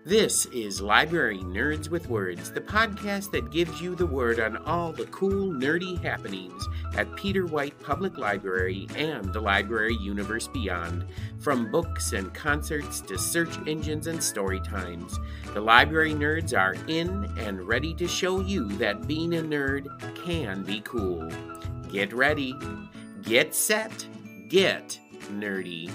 This is Library Nerds with Words, the podcast that gives you the word on all the cool, nerdy happenings at Peter White Public Library and the library universe beyond. From books and concerts to search engines and story times, the library nerds are in and ready to show you that being a nerd can be cool. Get ready, get set, get nerdy.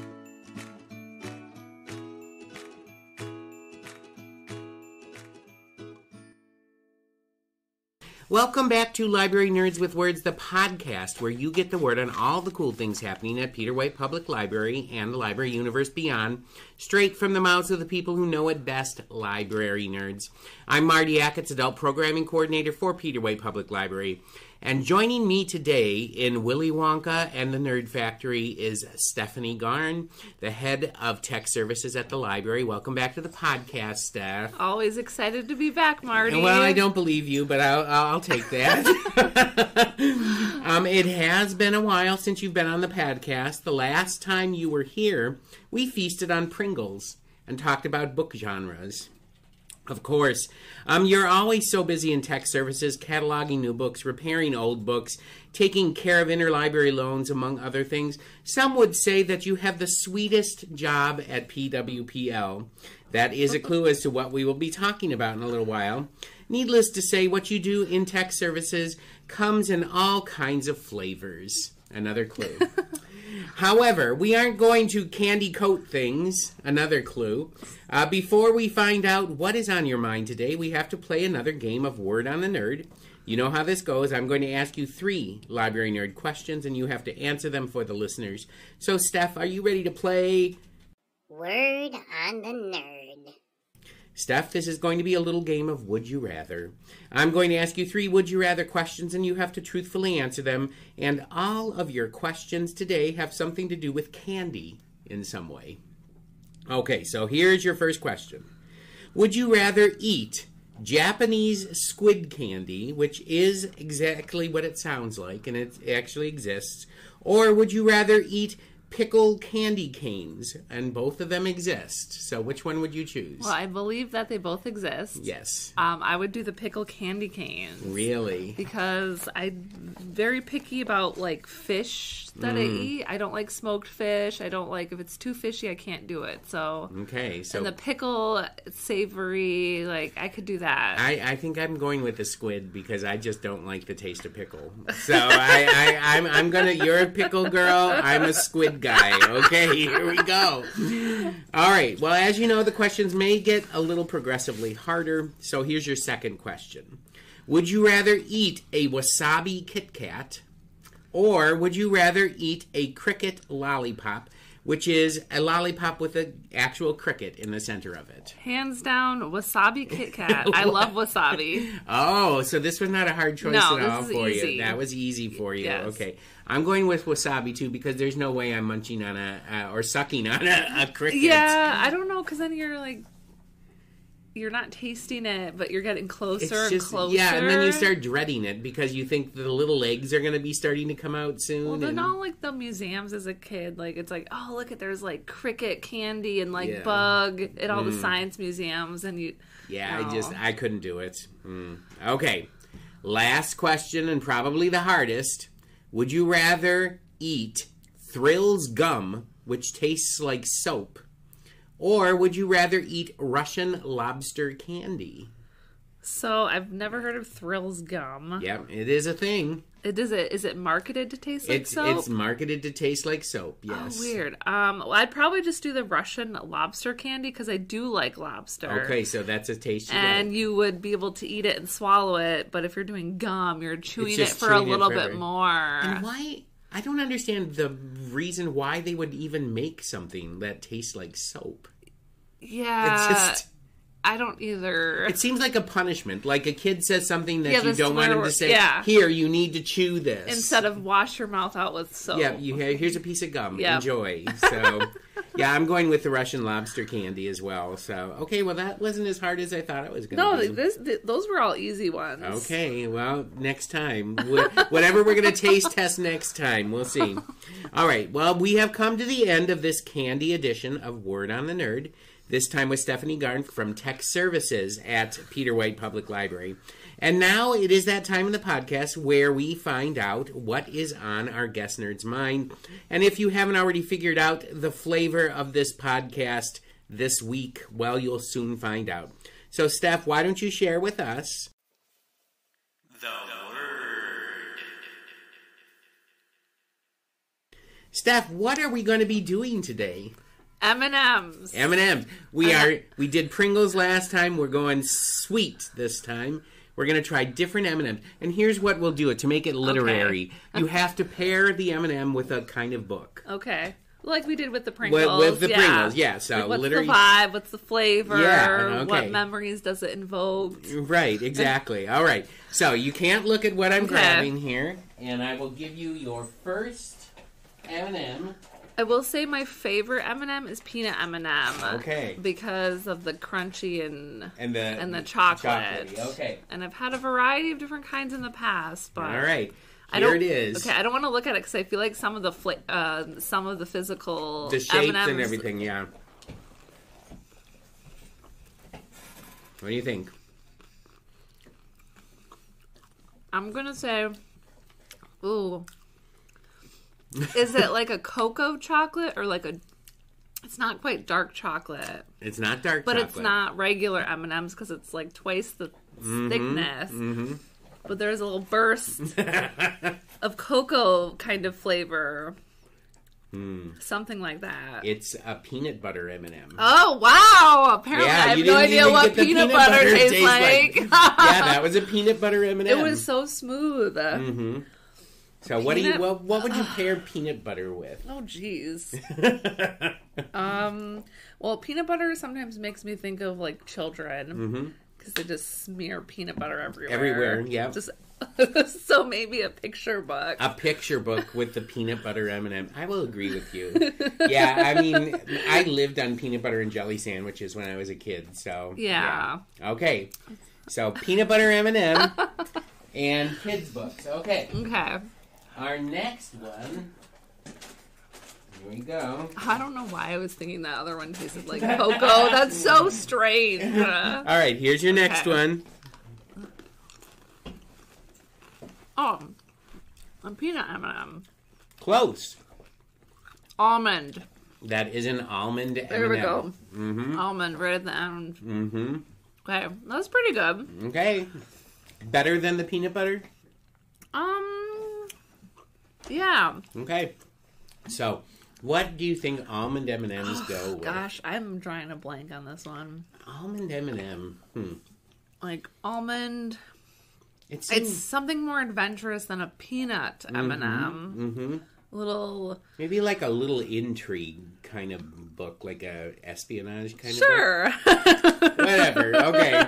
Welcome back to Library Nerds with Words, the podcast where you get the word on all the cool things happening at Peter White Public Library and the library universe beyond, straight from the mouths of the people who know it best, library nerds. I'm Marty Achatz, Adult Programming Coordinator for Peter White Public Library. And joining me today in Willy Wonka and the Nerd Factory is Stephanie Garn, the head of Tech Services at the library. Welcome back to the podcast, Steph. Always excited to be back, Marty. Well, I don't believe you, but I'll take that. It has been a while since you've been on the podcast. The last time you were here, we feasted on Pringles and talked about book genres. Of course. You're always so busy in tech services, cataloging new books, repairing old books, taking care of interlibrary loans, among other things. Some would say that you have the sweetest job at PWPL. That is a clue as to what we will be talking about in a little while. Needless to say, what you do in tech services comes in all kinds of flavors. Another clue. However, we aren't going to candy coat things. Another clue. Before we find out what is on your mind today, we have to play another game of Word on the Nerd. You know how this goes. I'm going to ask you 3 library nerd questions, and you have to answer them for the listeners. So, Steph, are you ready to play Word on the Nerd? Steph, this is going to be a little game of Would You Rather. I'm going to ask you 3 Would You Rather questions, and you have to truthfully answer them. And all of your questions today have something to do with candy in some way. Okay, so here's your first question. Would you rather eat Japanese squid candy, which is exactly what it sounds like, and it actually exists, or would you rather eat pickled candy canes? And both of them exist. So which one would you choose? Well, I believe that they both exist. Yes. I would do the pickled candy canes. Really? Because I'm very picky about, like, fish that I eat. I don't like smoked fish. I don't like, if it's too fishy, I can't do it. So. Okay. So. And the pickle, savory, like, I could do that. I think I'm going with the squid because I just don't like the taste of pickle. So I'm gonna, you're a pickle girl, I'm a squid guy. Okay, here we go. All right. Well, as you know, the questions may get a little progressively harder. So here's your second question. Would you rather eat a wasabi Kit Kat, or would you rather eat a cricket lollipop, which is a lollipop with an actual cricket in the center of it? Hands down, wasabi Kit Kat. I love wasabi. Oh, so this was not a hard choice at all for easy. you. That was easy for you. Yes. Okay. I'm going with wasabi, too, because there's no way I'm munching on or sucking on a cricket. Yeah, I don't know, because then you're like, you're not tasting it, but you're getting closer and closer. Yeah, and then you start dreading it because you think the little legs are going to be starting to come out soon. Well, they're not like the museums as a kid. Like, it's like, oh, look at, there's like cricket candy and like bug at all the science museums. And you. Yeah, I couldn't do it. Okay, last question and probably the hardest. Would you rather eat Thrills gum, which tastes like soap, or would you rather eat Russian lobster candy? So, I've never heard of Thrills gum. Yeah, it is a thing. Is it marketed to taste like soap? It's marketed to taste like soap, yes. Oh, weird. Well, I'd probably just do the Russian lobster candy because I do like lobster. Okay, so that's a taste you And get. you would be able to eat it and swallow it, but if you're doing gum, you're chewing it for a little bit more. And why? I don't understand the reason why they would even make something that tastes like soap. Yeah. It's just, I don't either. it seems like a punishment. Like a kid says something that you don't want him to say. Yeah. Here, you need to chew this. Instead of wash your mouth out with soap. Yeah, here's a piece of gum. Yep. Enjoy. So, yeah, I'm going with the Russian lobster candy as well. So, okay, well, that wasn't as hard as I thought it was going to be. No, those were all easy ones. Okay, well, next time. Whatever we're going to taste test next time. We'll see. All right. Well, we have come to the end of this candy edition of Word on the Nerd. This time with Stephanie Garn from Tech Services at Peter White Public Library. And now it is that time in the podcast where we find out what is on our guest nerd's mind. And if you haven't already figured out the flavor of this podcast this week, well, you'll soon find out. So, Steph, why don't you share with us the word? Steph, what are we going to be doing today? M&M's. M&M's. We did Pringles last time. We're going sweet this time. We're going to try different M&M's. And here's what we'll do it to make it literary. Okay. You have to pair the M&M with a kind of book. Okay. Like we did with the Pringles. With the Pringles, yeah. So like what's literally, the vibe? What's the flavor? Yeah, okay. What memories does it invoke? Right, exactly. All right. So you can't look at what I'm grabbing here. And I will give you your first M&M. I will say my favorite M&M is peanut M&M. Okay. Because of the crunchy and the chocolate. chocolate. Okay. And I've had a variety of different kinds in the past, but all right. Here it is. Okay, I don't want to look at it because I feel like some of the physical the shapes M&Ms, and everything. Yeah. What do you think? I'm gonna say, ooh. Is it like a cocoa chocolate or like a... It's not quite dark chocolate. It's not dark but chocolate. But it's not regular M&Ms because it's like twice the thickness. Mm-hmm. But there's a little burst of cocoa kind of flavor. Something like that. It's a peanut butter M&M. Oh, wow! Apparently I have no idea what peanut butter tastes like. Yeah, that was a peanut butter M&M. It was so smooth. Mm-hmm. So what would you pair peanut butter with? Oh, jeez. Well, peanut butter sometimes makes me think of like children because they just smear peanut butter everywhere. Everywhere, yeah. So maybe a picture book. A picture book with the peanut butter M&M. I will agree with you. Yeah, I mean, I lived on peanut butter and jelly sandwiches when I was a kid. So yeah. Okay. So peanut butter M&M and kids books. Okay. Okay. Our next one, here we go. I don't know why I was thinking that other one tasted like cocoa. That's so strange. All right, here's your next one. Oh, a peanut M&M. Close. Almond. That is an almond M&M. There we go. Mm-hmm. Almond right at the end. Mm-hmm. Okay, that's pretty good. Okay. Better than the peanut butter? Yeah. Okay. So, what do you think almond M&Ms go with? Gosh, I'm drawing a blank on this one. Almond M&M. Like almond. It's something more adventurous than a peanut M&M. Little. Maybe like a little intrigue kind of book, like a espionage kind of book. Whatever. Okay.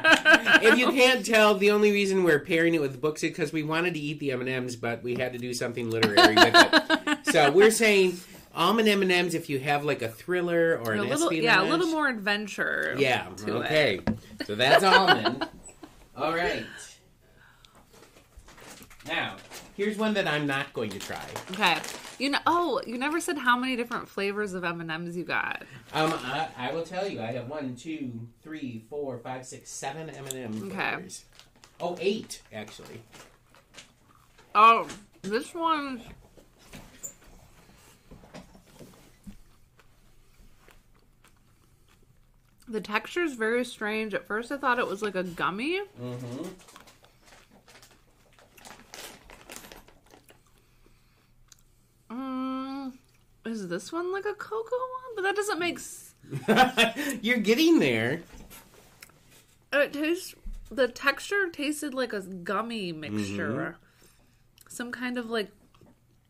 If you can't tell, the only reason we're pairing it with books is because we wanted to eat the M&Ms, but we had to do something literary with it. So we're saying almond M&Ms if you have like a thriller or an espionage. Yeah, a little more adventure. Yeah. Okay. So that's almond. All right. Now, here's one that I'm not going to try. Okay. You never said how many different flavors of M&Ms you got. I will tell you. I have 1, 2, 3, 4, 5, 6, 7 M&M flavors. Oh, 8, actually. Oh, this one... The texture is very strange. At first I thought it was like a gummy. Mm-hmm. Is this one like a cocoa one? But that doesn't make You're getting there. The texture tasted like a gummy mixture. Some kind of like...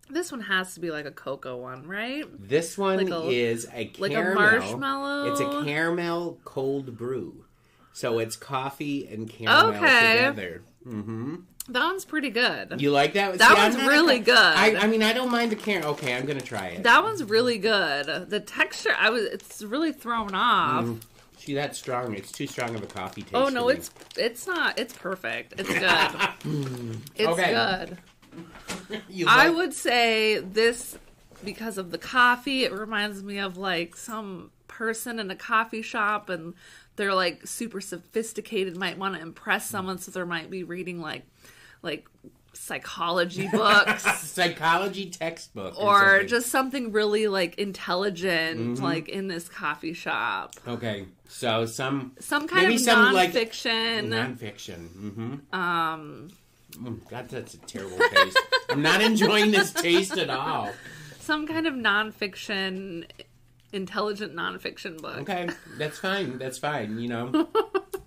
This one has to be like a cocoa one, right? This one is a caramel. Like a marshmallow? It's a caramel cold brew. So it's coffee and caramel together. Mm-hmm. That one's pretty good. You like that? That one's really good. I mean, I don't mind the caramel. Okay, I'm going to try it. That one's really good. The texture, it's really thrown off. See, that's strong. It's too strong of a coffee taste. Oh, no, it's not. It's perfect. It's good. It's good. Like... I would say this because of the coffee. It reminds me of like some person in a coffee shop, and they're like super sophisticated, might want to impress someone, so they might be reading like psychology books, psychology textbook, or just something really like intelligent, like in this coffee shop. Okay, so some kind of nonfiction. God, that's a terrible taste. I'm not enjoying this taste at all. Some kind of nonfiction, intelligent nonfiction book. Okay, that's fine. That's fine. You know,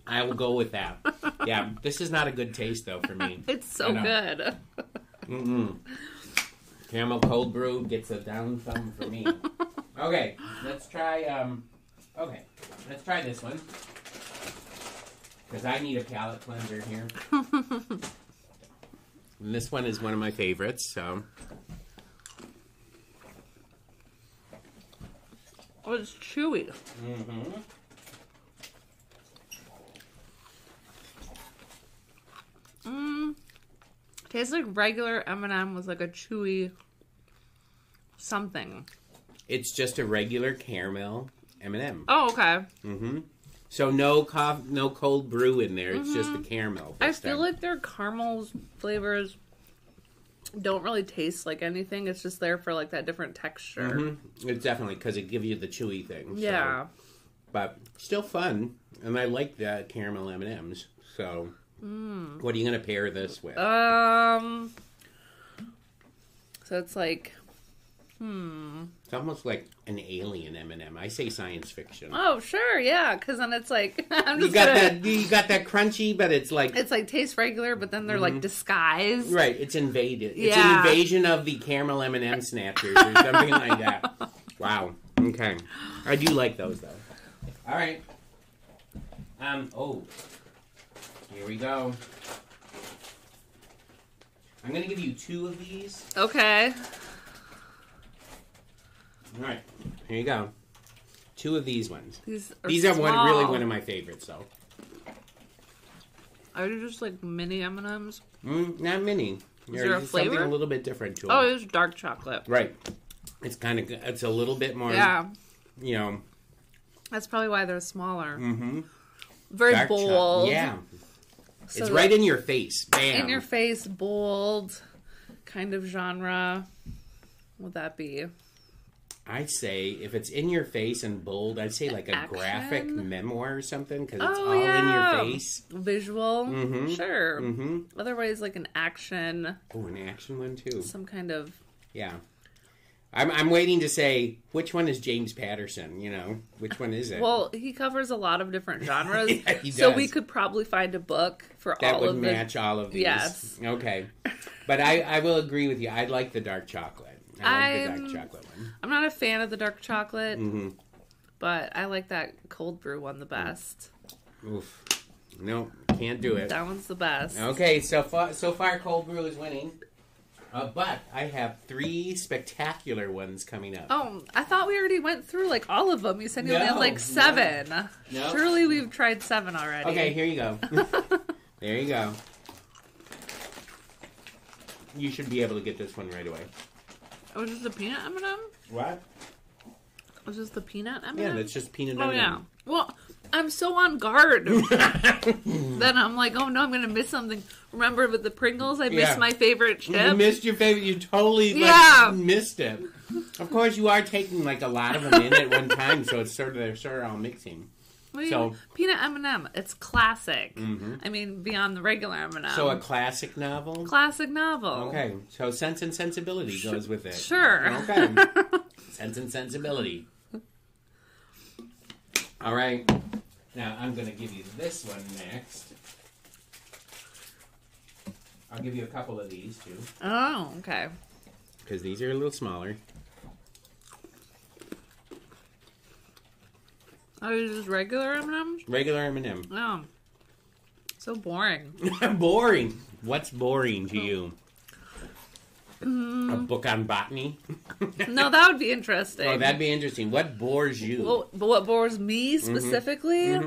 I will go with that. Yeah, this is not a good taste though for me. It's so good. Caramel cold brew gets a down thumb for me. Okay, let's try. Let's try this one because I need a palate cleanser here. And this one is one of my favorites. So. Oh, it's chewy. Tastes like regular M&M with like a chewy something. It's just a regular caramel M&M. Oh, okay. So no cold brew in there. It's just the caramel. I feel like their caramel flavors don't really taste like anything. It's just there for like that different texture. It's definitely because it gives you the chewy thing. Yeah. So. But still fun, and I like the caramel M&Ms. So, what are you going to pair this with? So it's like, It's almost like an alien M&M. I say science fiction. Oh, sure, yeah, because then it's like you got that crunchy, but it's like tastes regular, but then they're like disguised. Right, it's invaded. It's an invasion of the caramel M&M snatchers or something like that. Wow. Okay, I do like those though. All right. Here we go. I'm gonna give you 2 of these. Okay. All right, here you go. 2 of these ones. These are one of my favorites, though. Are they just like mini M&Ms? Not mini. Is there a flavor? Something a little bit different to them. Oh, it's dark chocolate. Right. It's a little bit more. Yeah. You know. That's probably why they're smaller. Very Dark bold. Yeah. So it's right in your face. Bam. In your face, bold kind of genre. Would that be? I'd say if it's in your face and bold, I'd say like a graphic memoir or something because it's all in your face. Visual, sure. Otherwise, like an action. Oh, an action one too. Some kind of. Yeah. I'm waiting to say which one is James Patterson. You know, which one is it? Well, he covers a lot of different genres, yeah, he does. So we could probably find a book for that all would of match all of these. Yes. Okay. But I will agree with you. I like the dark chocolate. I like the dark chocolate one. I'm not a fan of the dark chocolate, but I like that cold brew one the best. Oof. No, can't do it. That one's the best. Okay, so far cold brew is winning. But I have 3 spectacular ones coming up. Oh, I thought we already went through like all of them. You said you only had like 7. No. Surely we've tried 7 already. Okay, here you go. There you go. You should be able to get this one right away. Was this the peanut M&M? What? Was this the peanut M&M? Yeah, that's just peanut M&M. M&M. Yeah. Well, I'm so on guard. Then I'm like, oh no, I'm going to miss something. Remember with the Pringles, I missed my favorite chip. You missed your favorite. You totally missed it. Of course, you are taking like a lot of them in at one time, so it's they're sort of all mixing. Well, so peanut M&M, it's classic. I mean, beyond the regular M&M. So a classic novel? Classic novel. Okay, so Sense and Sensibility goes with it. Sure. Okay. Sense and Sensibility. All right. Now, I'm going to give you this one next. I'll give you a couple of these, too. Oh, okay. Because these are a little smaller. Oh, is this regular M&Ms? Regular M&M. Oh. So boring. Boring. What's boring to you? A book on botany? No, that would be interesting. Oh, that'd be interesting. What bores you? Well, but what bores me specifically?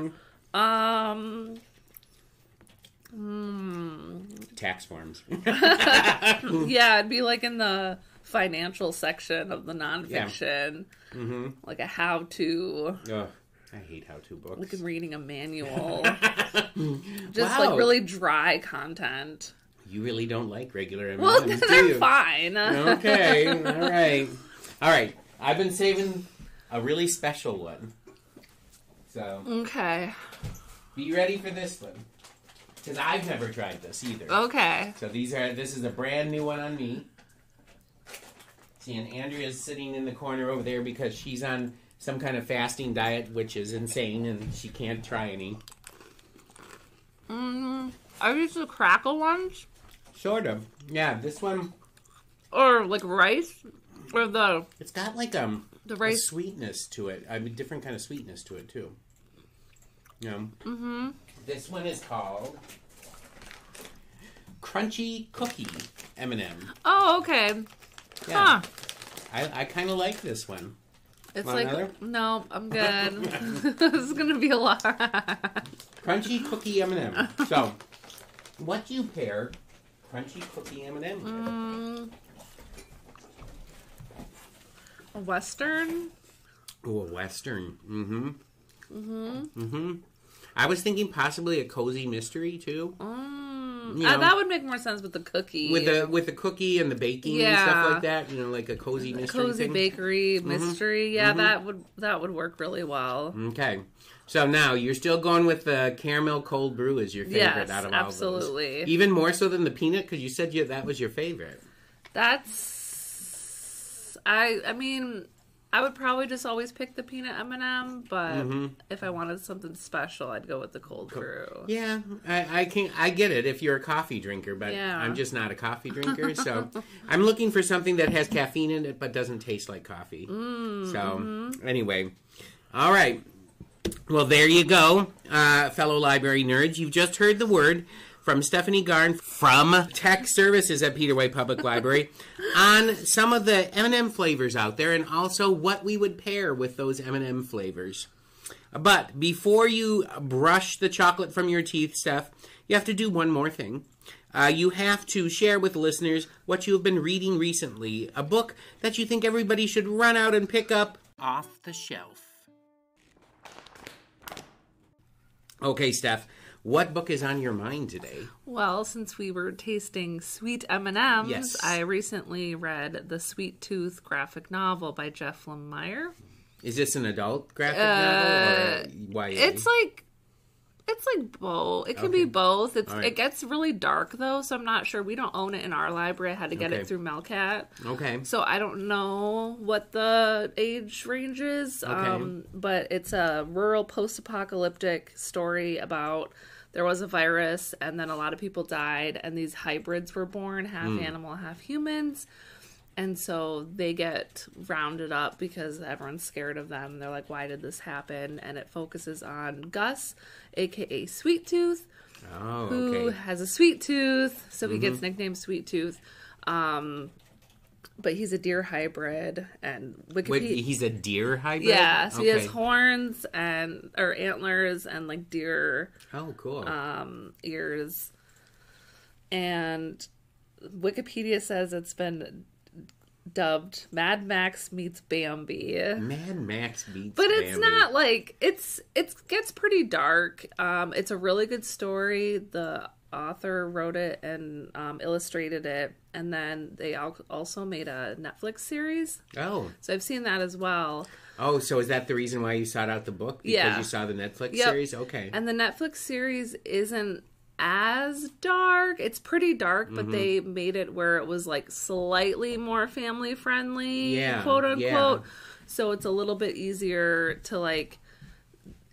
Tax forms. Yeah, it'd be like in the financial section of the nonfiction. Yeah. Mm-hmm. Like a how-to. Ugh, I hate how-to books. Like reading a manual. Just like really dry content. You really don't like regular M&Ms, well, do they're you? fine. Okay, all right. All right, I've been saving a really special one. So, okay. Be ready for this one. Because I've never tried this either. Okay. So this is a brand new one on me. See, and Andrea's sitting in the corner over there because she's on some kind of fasting diet, which is insane, and she can't try any. Are these the crackle ones? Sort of. Yeah, this one... Or like rice? Or It's got like the rice... a sweetness to it. I mean, different kind of sweetness to it, too. This one is called Crunchy Cookie M&M. Oh, okay. Yeah. Huh. I kind of like this one. It's Want like, another? no, I'm good. This is going to be a lot. Crunchy Cookie M&M. So, what do you pair Crunchy Cookie M&M with? A Western? Oh, a Western. I was thinking possibly a cozy mystery, too. That would make more sense with the cookie. With the cookie and the baking and stuff like that. You know, like a cozy mystery cozy thing. bakery mystery. Yeah, that would work really well. Okay. So now, you're still going with the caramel cold brew as your favorite out of all absolutely. those. Even more so than the peanut, because you said that was your favorite. I mean, I would probably just always pick the peanut M&M, but if I wanted something special, I'd go with the cold brew. Yeah, I get it if you're a coffee drinker, but I'm just not a coffee drinker, so I'm looking for something that has caffeine in it but doesn't taste like coffee. So, anyway. All right. Well, there you go, fellow library nerds. You've just heard the word from Stephanie Garn from Tech Services at Peterway Public Library on some of the M&M flavors out there and also what we would pair with those M&M flavors. But before you brush the chocolate from your teeth, Steph, you have to do one more thing. You have to share with listeners what you have been reading recently, a book that you think everybody should run out and pick up off the shelf. Okay, Steph, what book is on your mind today? Well, since we were tasting sweet M&Ms, yes. I recently read the Sweet Tooth graphic novel by Jeff Lemire. Is this an adult graphic novel or YA? It's like both. It can be both. It gets really dark though, so I'm not sure. We don't own it in our library. I had to get it through Melcat. Okay. So I don't know what the age range is. But it's a rural post-apocalyptic story about there was a virus and then a lot of people died and these hybrids were born, half animal, half humans. And so they get rounded up because everyone's scared of them. They're like, why did this happen? And it focuses on Gus, a.k.a. Sweet Tooth, who has a sweet tooth. So he gets nicknamed Sweet Tooth. But he's a deer hybrid. And Wait, he's a deer hybrid? Yeah, so he has horns or antlers and like deer ears. And Wikipedia says it's been dubbed Mad Max meets Bambi. Mad Max meets But Bambi. it's not like it gets pretty dark. It's a really good story. The author wrote it and illustrated it, and then they also made a Netflix series. Oh. So I've seen that as well. Oh, so is that the reason why you sought out the book? Because you saw the Netflix series? Okay. And the Netflix series isn't as dark. It's pretty dark, but they made it where it was like slightly more family friendly, quote unquote. So it's a little bit easier to like.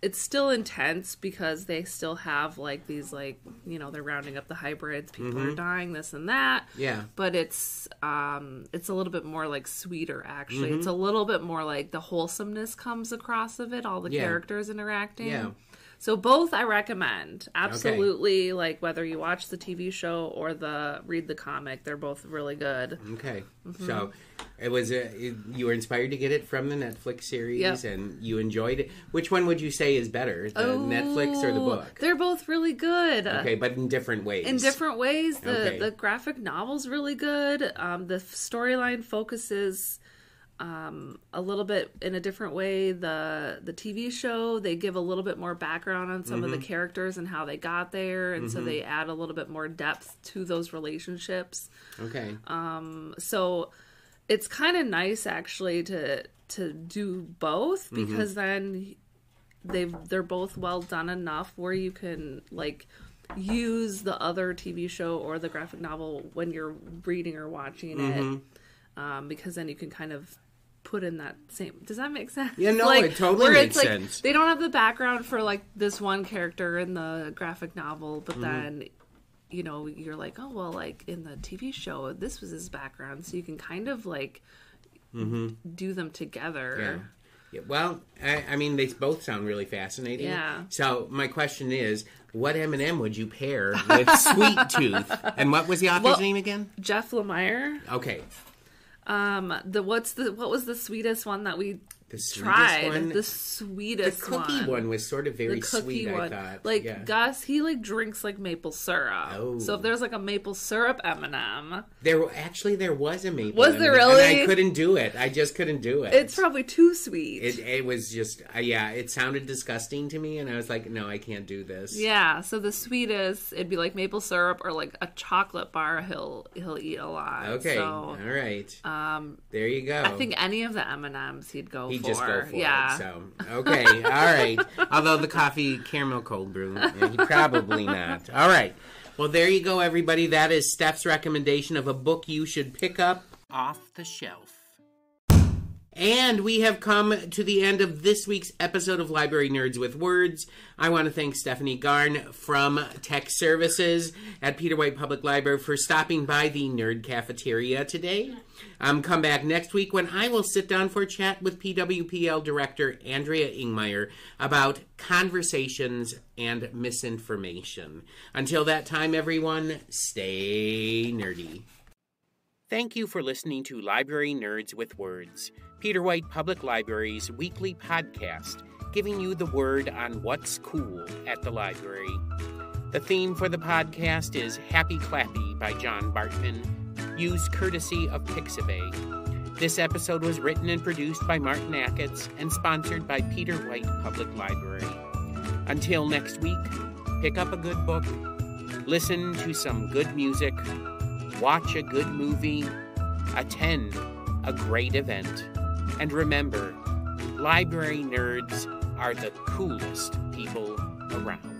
It's still intense because they still have like these like, you know, they're rounding up the hybrids, people are dying, this and that. Yeah. But it's a little bit more like sweeter actually. It's a little bit more like the wholesomeness comes across of it, all the characters interacting. Yeah. So both I recommend. Absolutely. Like whether you watch the TV show or read the comic, they're both really good. Okay. So it was you were inspired to get it from the Netflix series and you enjoyed it. Which one would you say is better, the Netflix or the book? They're both really good. Okay, but in different ways. In different ways. The graphic novel's really good. The storyline focuses a little bit in a different way. The TV show, they give a little bit more background on some of the characters and how they got there, and so they add a little bit more depth to those relationships. Okay. So it's kind of nice actually to do both, because then they're both well done enough where you can like use the other TV show or the graphic novel when you're reading or watching it, because then you can kind of put in that same. Does that make sense? Yeah, no, like, it totally makes sense. They don't have the background for like this one character in the graphic novel, but then you know you're like, oh well, like in the TV show, this was his background, so you can kind of like do them together. Yeah, well, I mean, they both sound really fascinating. Yeah. So my question is, what M&M would you pair with Sweet Tooth? And what was the author's name again? Jeff Lemire. Okay. What was the sweetest one that we tried? The sweetest one. The cookie one was sort of very sweet, one. I thought. Like, Gus, he like drinks like maple syrup. Oh. So if there's like a maple syrup M&M. There was a maple Was M&M, there really? And I couldn't do it. I just couldn't do it. It's probably too sweet. It was just, it sounded disgusting to me, and I was like, no, I can't do this. Yeah, so the sweetest, it'd be like maple syrup or like a chocolate bar he'll eat a lot. Okay, so, all right. There you go. I think any of the M&Ms he'd go for. He'd just go for it. So, okay, all right. Although the coffee caramel cold brew, he probably not. All right. Well, there you go, everybody. That is Steph's recommendation of a book you should pick up off the shelf. And we have come to the end of this week's episode of Library Nerds with Words. I want to thank Stephanie Garn from Tech Services at Peter White Public Library for stopping by the Nerd Cafeteria today. Come back next week when I will sit down for a chat with PWPL Director Andrea Ingmeyer about conversations and misinformation. Until that time, everyone, stay nerdy. Thank you for listening to Library Nerds with Words, Peter White Public Library's weekly podcast, giving you the word on what's cool at the library. The theme for the podcast is Happy Clappy by John Bartman, used courtesy of Pixabay. This episode was written and produced by Martin Acketts and sponsored by Peter White Public Library. Until next week, pick up a good book, listen to some good music, watch a good movie, attend a great event, and remember, library nerds are the coolest people around.